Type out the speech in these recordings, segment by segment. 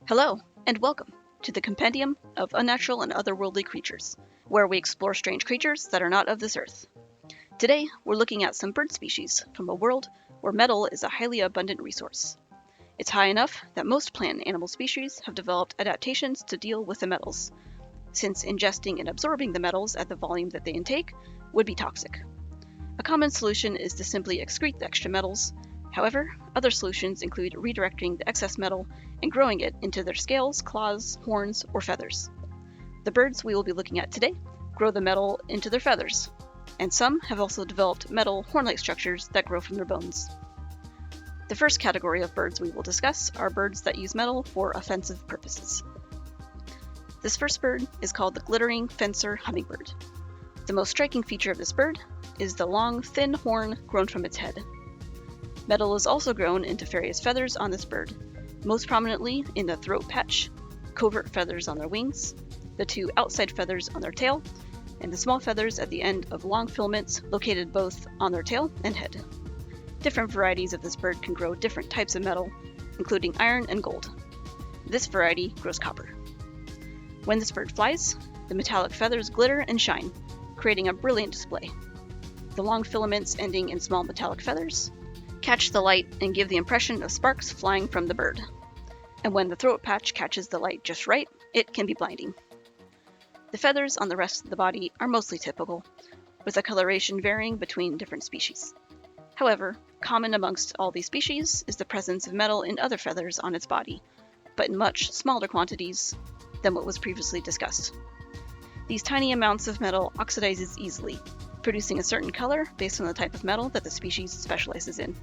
Hello, and welcome to the Compendium of Unnatural and Otherworldly Creatures, where we explore strange creatures that are not of this earth. Today, we're looking at some bird species from a world where metal is a highly abundant resource. It's high enough that most plant and animal species have developed adaptations to deal with the metals, since ingesting and absorbing the metals at the volume that they intake would be toxic. A common solution is to simply excrete the extra metals. However, other solutions include redirecting the excess metal and growing it into their scales, claws, horns, or feathers. The birds we will be looking at today grow the metal into their feathers, and some have also developed metal horn-like structures that grow from their bones. The first category of birds we will discuss are birds that use metal for offensive purposes. This first bird is called the glittering fencer hummingbird. The most striking feature of this bird is the long, thin horn grown from its head. Metal is also grown into various feathers on this bird, most prominently in the throat patch, covert feathers on their wings, the two outside feathers on their tail, and the small feathers at the end of long filaments located both on their tail and head. Different varieties of this bird can grow different types of metal, including iron and gold. This variety grows copper. When this bird flies, the metallic feathers glitter and shine, creating a brilliant display. The long filaments ending in small metallic feathers catch the light and give the impression of sparks flying from the bird. And when the throat patch catches the light just right, it can be blinding. The feathers on the rest of the body are mostly typical, with the coloration varying between different species. However, common amongst all these species is the presence of metal in other feathers on its body, but in much smaller quantities than what was previously discussed. These tiny amounts of metal oxidizes easily, producing a certain color based on the type of metal that the species specializes in.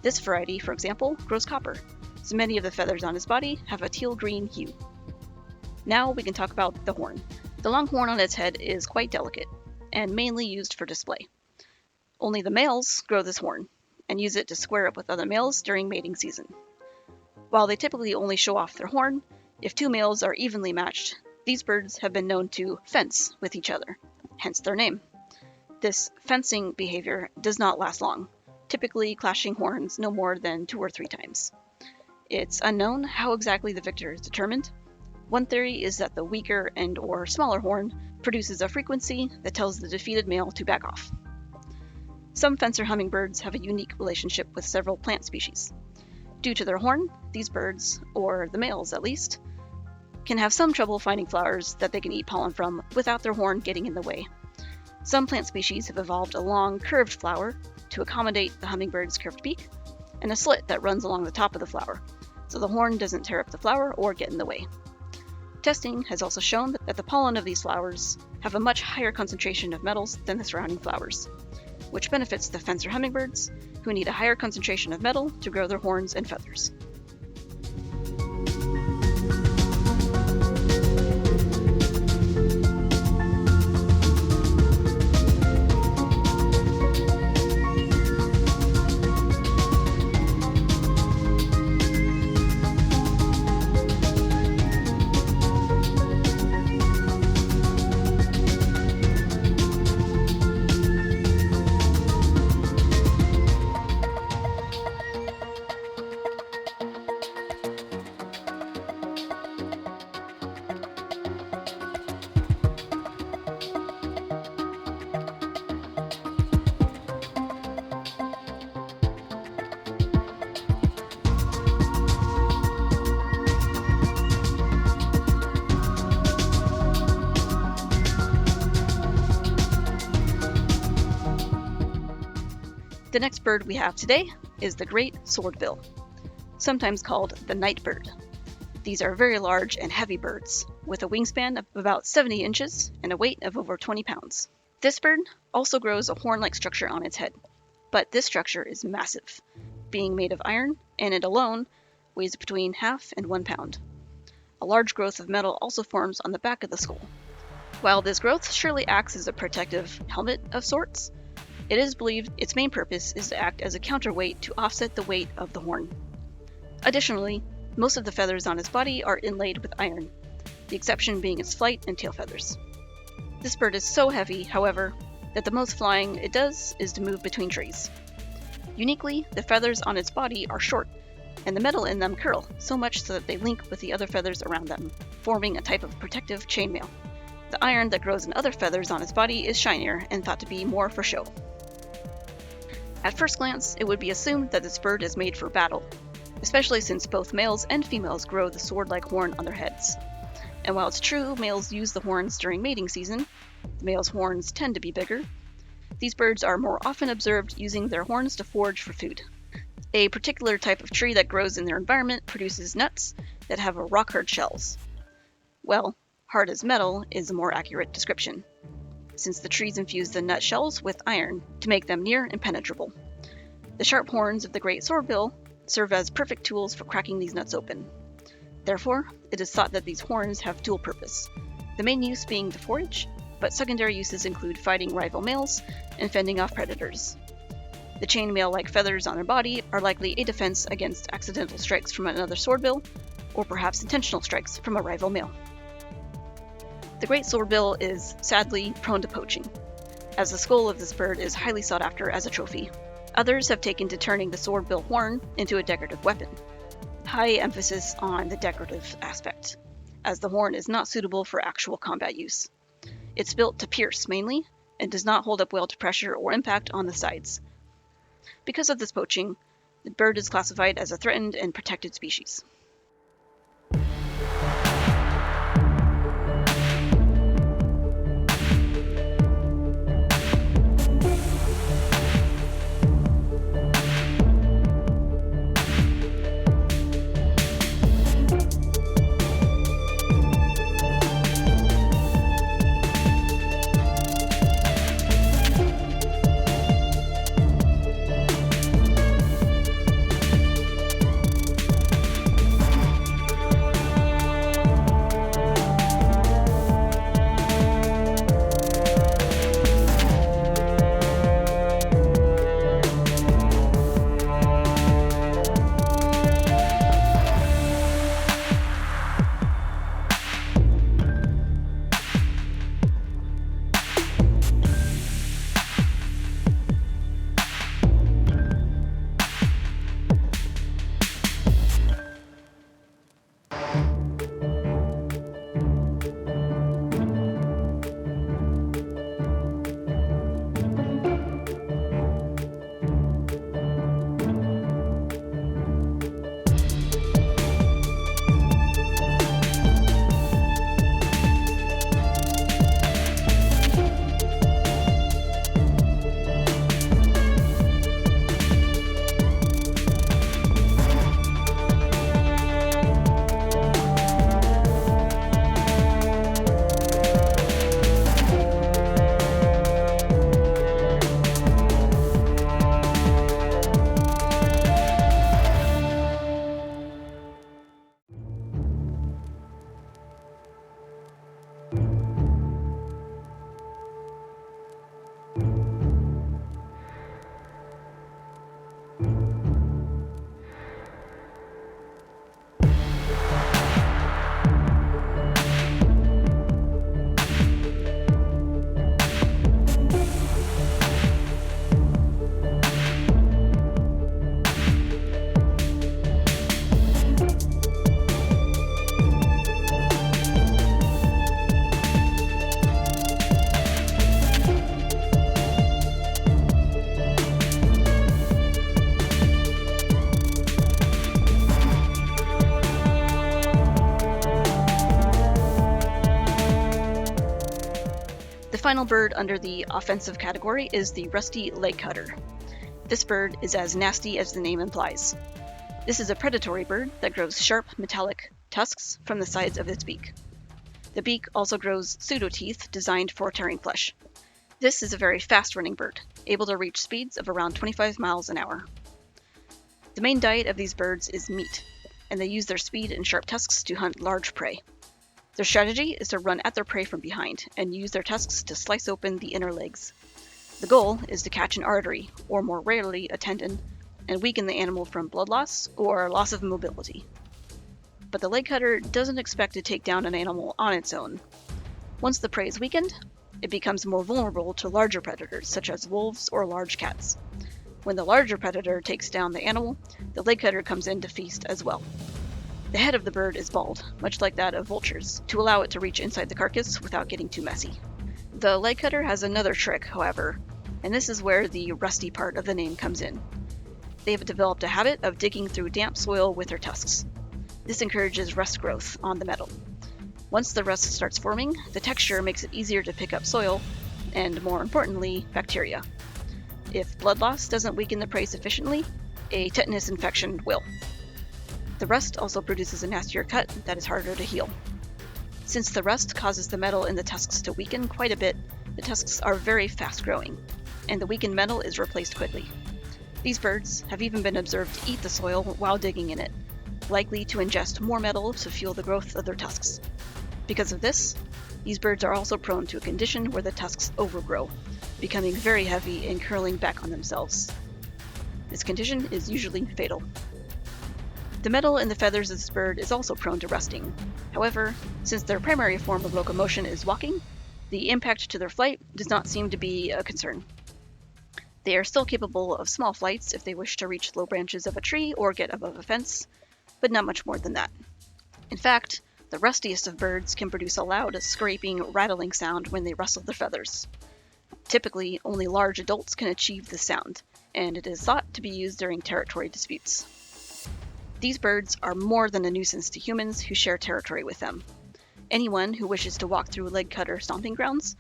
This variety, for example, grows copper, so many of the feathers on its body have a teal-green hue. Now we can talk about the horn. The long horn on its head is quite delicate, and mainly used for display. Only the males grow this horn, and use it to square up with other males during mating season. While they typically only show off their horn, if two males are evenly matched, these birds have been known to fence with each other, hence their name. This fencing behavior does not last long, typically clashing horns no more than 2 or 3 times. It's unknown how exactly the victor is determined. One theory is that the weaker and/or smaller horn produces a frequency that tells the defeated male to back off. Some fencer hummingbirds have a unique relationship with several plant species. Due to their horn, these birds, or the males at least, can have some trouble finding flowers that they can eat pollen from without their horn getting in the way. Some plant species have evolved a long, curved flower to accommodate the hummingbird's curved beak, and a slit that runs along the top of the flower, so the horn doesn't tear up the flower or get in the way. Testing has also shown that the pollen of these flowers have a much higher concentration of metals than the surrounding flowers, which benefits the fencer hummingbirds, who need a higher concentration of metal to grow their horns and feathers. The next bird we have today is the great swordbill, sometimes called the night bird. These are very large and heavy birds, with a wingspan of about 70 inches and a weight of over 20 pounds. This bird also grows a horn-like structure on its head, but this structure is massive, being made of iron, and it alone weighs between half and 1 pound. A large growth of metal also forms on the back of the skull. While this growth surely acts as a protective helmet of sorts, it is believed its main purpose is to act as a counterweight to offset the weight of the horn. Additionally, most of the feathers on its body are inlaid with iron, the exception being its flight and tail feathers. This bird is so heavy, however, that the most flying it does is to move between trees. Uniquely, the feathers on its body are short, and the metal in them curl, so much so that they link with the other feathers around them, forming a type of protective chainmail. The iron that grows in other feathers on its body is shinier and thought to be more for show. At first glance, it would be assumed that this bird is made for battle, especially since both males and females grow the sword-like horn on their heads. And while it's true males use the horns during mating season, the males' horns tend to be bigger, these birds are more often observed using their horns to forage for food. A particular type of tree that grows in their environment produces nuts that have rock-hard shells. Well, hard as metal is a more accurate description, since the trees infuse the nut shells with iron to make them near impenetrable. The sharp horns of the great swordbill serve as perfect tools for cracking these nuts open. Therefore, it is thought that these horns have dual purpose, the main use being to forage, but secondary uses include fighting rival males and fending off predators. The chainmail-like feathers on their body are likely a defense against accidental strikes from another swordbill, or perhaps intentional strikes from a rival male. The great swordbill is, sadly, prone to poaching, as the skull of this bird is highly sought after as a trophy. Others have taken to turning the swordbill horn into a decorative weapon. High emphasis on the decorative aspect, as the horn is not suitable for actual combat use. It's built to pierce mainly, and does not hold up well to pressure or impact on the sides. Because of this poaching, the bird is classified as a threatened and protected species. The final bird under the offensive category is the rusty legcutter. This bird is as nasty as the name implies. This is a predatory bird that grows sharp, metallic tusks from the sides of its beak. The beak also grows pseudo-teeth designed for tearing flesh. This is a very fast-running bird, able to reach speeds of around 25 miles an hour. The main diet of these birds is meat, and they use their speed and sharp tusks to hunt large prey. Their strategy is to run at their prey from behind and use their tusks to slice open the inner legs. The goal is to catch an artery, or more rarely a tendon, and weaken the animal from blood loss or loss of mobility. But the legcutter doesn't expect to take down an animal on its own. Once the prey is weakened, it becomes more vulnerable to larger predators such as wolves or large cats. When the larger predator takes down the animal, the legcutter comes in to feast as well. The head of the bird is bald, much like that of vultures, to allow it to reach inside the carcass without getting too messy. The legcutter has another trick, however, and this is where the rusty part of the name comes in. They have developed a habit of digging through damp soil with their tusks. This encourages rust growth on the metal. Once the rust starts forming, the texture makes it easier to pick up soil, and more importantly, bacteria. If blood loss doesn't weaken the prey sufficiently, a tetanus infection will. The rust also produces a nastier cut that is harder to heal. Since the rust causes the metal in the tusks to weaken quite a bit, the tusks are very fast growing, and the weakened metal is replaced quickly. These birds have even been observed to eat the soil while digging in it, likely to ingest more metal to fuel the growth of their tusks. Because of this, these birds are also prone to a condition where the tusks overgrow, becoming very heavy and curling back on themselves. This condition is usually fatal. The metal in the feathers of this bird is also prone to rusting. However, since their primary form of locomotion is walking, the impact to their flight does not seem to be a concern. They are still capable of small flights if they wish to reach low branches of a tree or get above a fence, but not much more than that. In fact, the rustiest of birds can produce a loud, scraping, rattling sound when they rustle their feathers. Typically, only large adults can achieve this sound, and it is thought to be used during territory disputes. These birds are more than a nuisance to humans who share territory with them. Anyone who wishes to walk through legcutter stomping grounds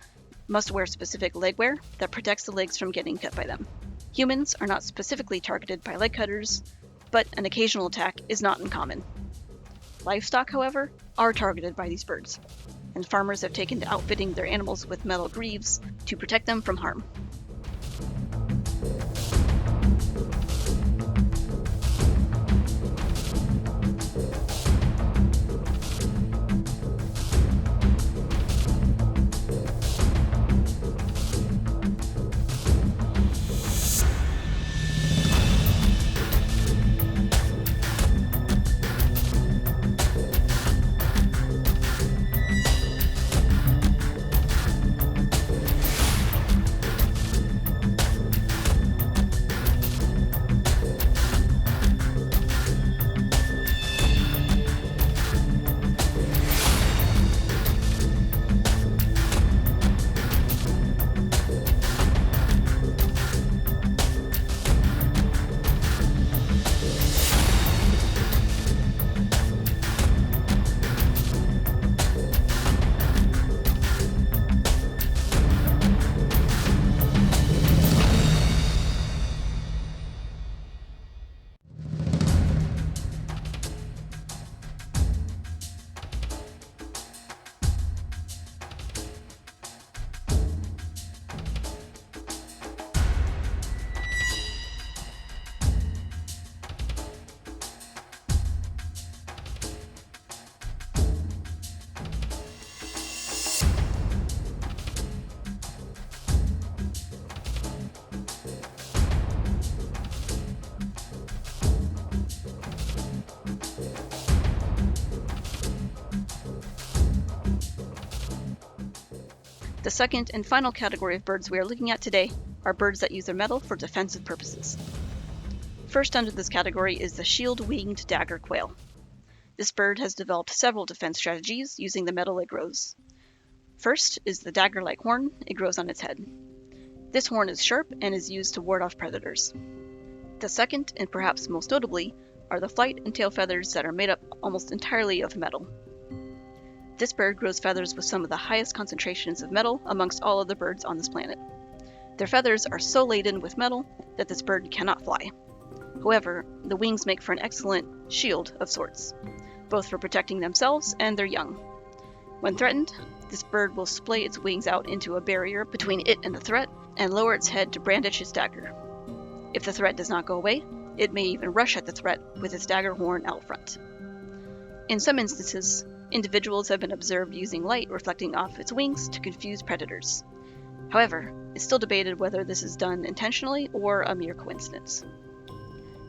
must wear specific leg wear that protects the legs from getting cut by them. Humans are not specifically targeted by legcutters, but an occasional attack is not uncommon. Livestock, however, are targeted by these birds, and farmers have taken to outfitting their animals with metal greaves to protect them from harm. The second and final category of birds we are looking at today are birds that use their metal for defensive purposes. First under this category is the shield-winged dagger quail. This bird has developed several defense strategies using the metal it grows. First is the dagger-like horn it grows on its head. This horn is sharp and is used to ward off predators. The second, and perhaps most notably, are the flight and tail feathers that are made up almost entirely of metal. This bird grows feathers with some of the highest concentrations of metal amongst all other birds on this planet. Their feathers are so laden with metal that this bird cannot fly. However, the wings make for an excellent shield of sorts, both for protecting themselves and their young. When threatened, this bird will splay its wings out into a barrier between it and the threat and lower its head to brandish its dagger. If the threat does not go away, it may even rush at the threat with its dagger horn out front. In some instances, individuals have been observed using light reflecting off its wings to confuse predators. However, it's still debated whether this is done intentionally or a mere coincidence.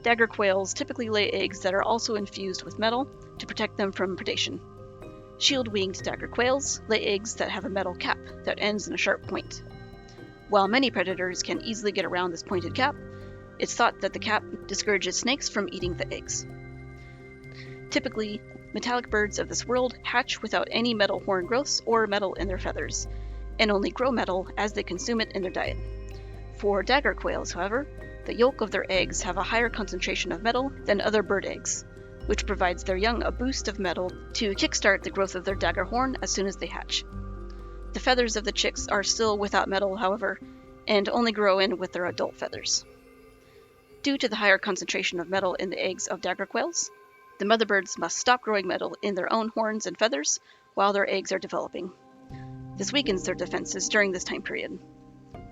Dagger quails typically lay eggs that are also infused with metal to protect them from predation. Shield-winged dagger quails lay eggs that have a metal cap that ends in a sharp point. While many predators can easily get around this pointed cap, It's thought that the cap discourages snakes from eating the eggs. Typically, metallic birds of this world hatch without any metal horn growths or metal in their feathers, and only grow metal as they consume it in their diet. For dagger quails, however, the yolk of their eggs have a higher concentration of metal than other bird eggs, which provides their young a boost of metal to kickstart the growth of their dagger horn as soon as they hatch. The feathers of the chicks are still without metal, however, and only grow in with their adult feathers. Due to the higher concentration of metal in the eggs of dagger quails, the mother birds must stop growing metal in their own horns and feathers while their eggs are developing. This weakens their defenses during this time period.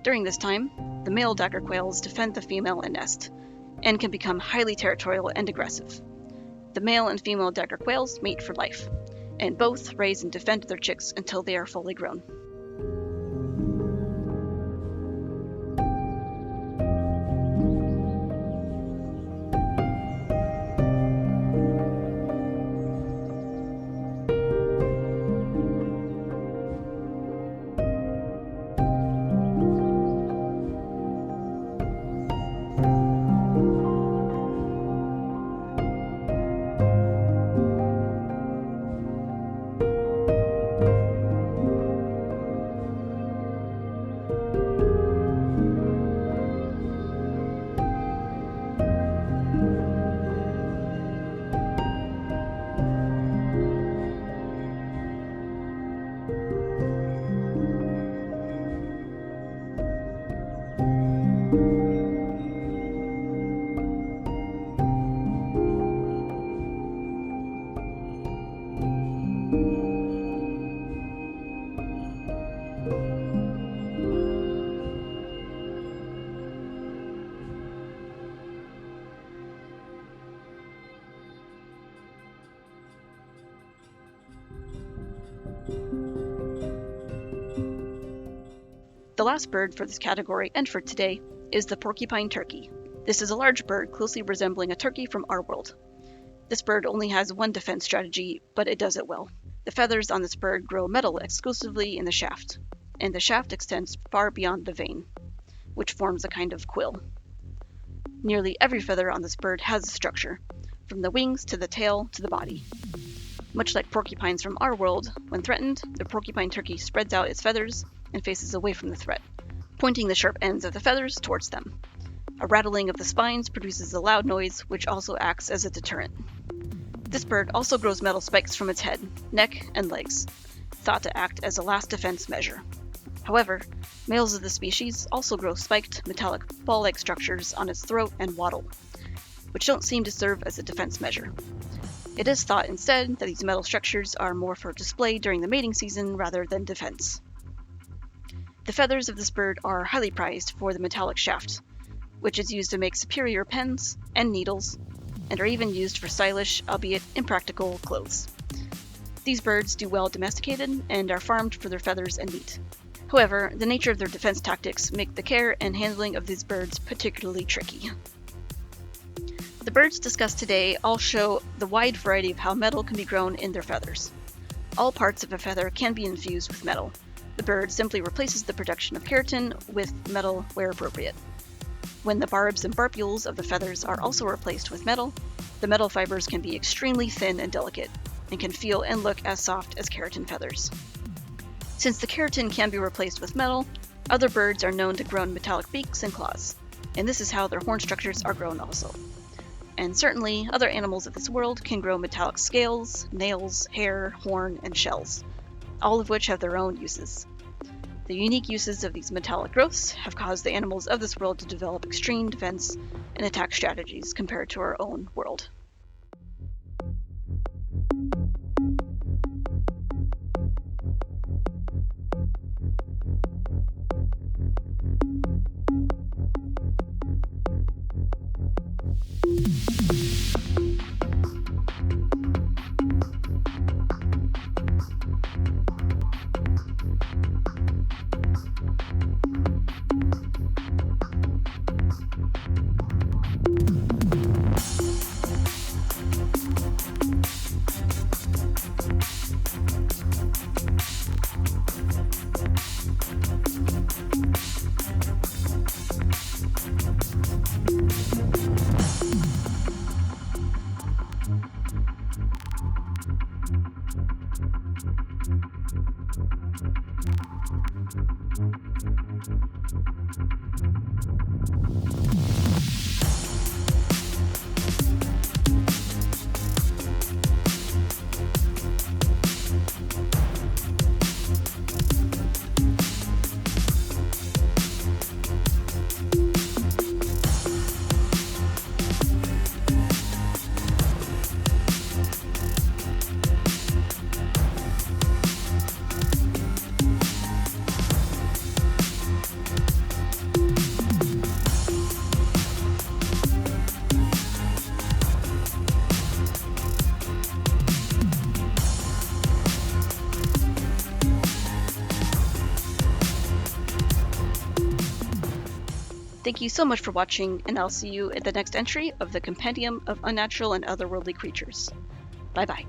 During this time, the male dagger quails defend the female and nest, and can become highly territorial and aggressive. The male and female dagger quails mate for life, and both raise and defend their chicks until they are fully grown. The last bird for this category and for today is the porcupine turkey. This is a large bird closely resembling a turkey from our world. This bird only has one defense strategy, but it does it well. The feathers on this bird grow metal exclusively in the shaft, and the shaft extends far beyond the vein, which forms a kind of quill. Nearly every feather on this bird has a structure, from the wings to the tail to the body. Much like porcupines from our world, when threatened, the porcupine turkey spreads out its feathers and faces away from the threat, pointing the sharp ends of the feathers towards them. A rattling of the spines produces a loud noise, which also acts as a deterrent. This bird also grows metal spikes from its head, neck, and legs, thought to act as a last defense measure. However, males of the species also grow spiked, metallic ball-like structures on its throat and wattle, which don't seem to serve as a defense measure. It is thought instead that these metal structures are more for display during the mating season rather than defense. The feathers of this bird are highly prized for the metallic shaft, which is used to make superior pens and needles, and are even used for stylish, albeit impractical, clothes. These birds do well domesticated and are farmed for their feathers and meat. However, the nature of their defense tactics make the care and handling of these birds particularly tricky. The birds discussed today all show the wide variety of how metal can be grown in their feathers. All parts of a feather can be infused with metal. The bird simply replaces the production of keratin with metal where appropriate. When the barbs and barbules of the feathers are also replaced with metal, the metal fibers can be extremely thin and delicate, and can feel and look as soft as keratin feathers. Since the keratin can be replaced with metal, other birds are known to grow metallic beaks and claws, and this is how their horn structures are grown also. And certainly, other animals of this world can grow metallic scales, nails, hair, horn, and shells, all of which have their own uses. The unique uses of these metallic growths have caused the animals of this world to develop extreme defense and attack strategies compared to our own world. Thank you so much for watching, and I'll see you in the next entry of the Compendium of Unnatural and Otherworldly Creatures. Bye bye.